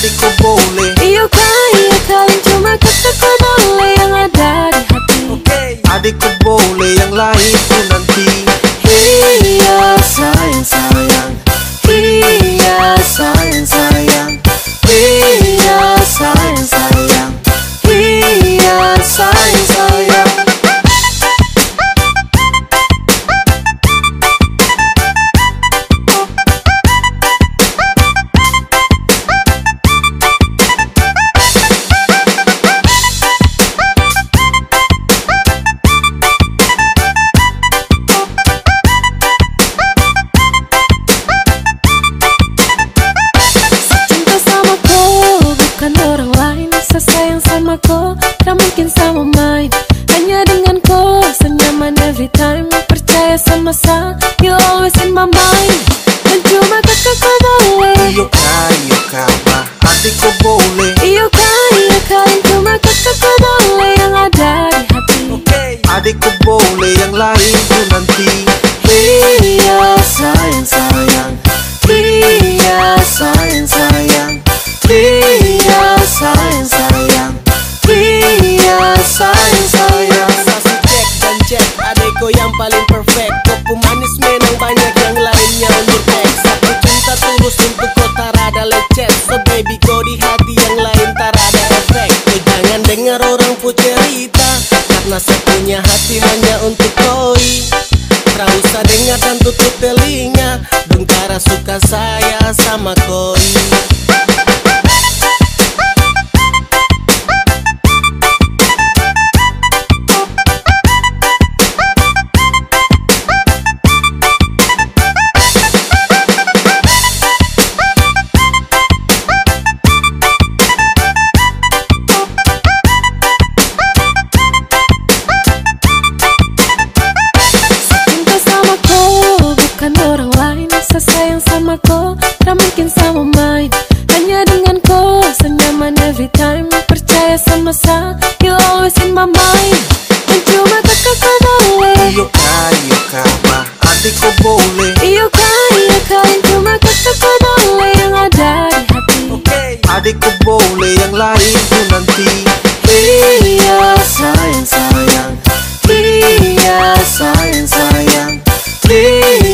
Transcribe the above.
adikku boleh. Iya kali cuma kataku boleh yang ada di hati. Adikku boleh yang lain tuh nanti. Iya sayang sayang, iya sayang sayang, iya sayang sayang, iya sayang sayang. Sayang sama kau, tak mungkin sama main. Hanya dengan kau, senyaman every time. Percaya sama saya, you always in my mind. Dan cuma kakakku boleh. Iyo kama, adikku boleh. Iyo kali cuma kakakku boleh yang ada di hati. Adikku boleh yang lain tuh nanti. Iya sayang sayang, iya sayang sayang, iya sayang sayang, iya sayang sayang. Sasi cek dan cek, adekku yang paling perfect. Kau pemanis menang banyak yang lainnya undertake. Satu cinta tulus untuk kau tak ada lecet. So baby kau di hati yang lain tak ada efek. Kau jangan dengar orang pu cerita, karena saya punya hati hanya untuk koi. Tak usah dengar dan tutup telinga, dong cara suka saya sama koi. Sayang sama kau, tak mungkin sama main. Hanya dengan kau, senyaman every time. Percaya sama saya, you always in my mind. Dan cuma kakakku boleh. Iyo kama, adikku boleh. Iyo kali cuma kakakku boleh yang ada di hati. Adikku boleh yang lain tuh nanti. Iya sayang sayang, iya sayang sayang, iya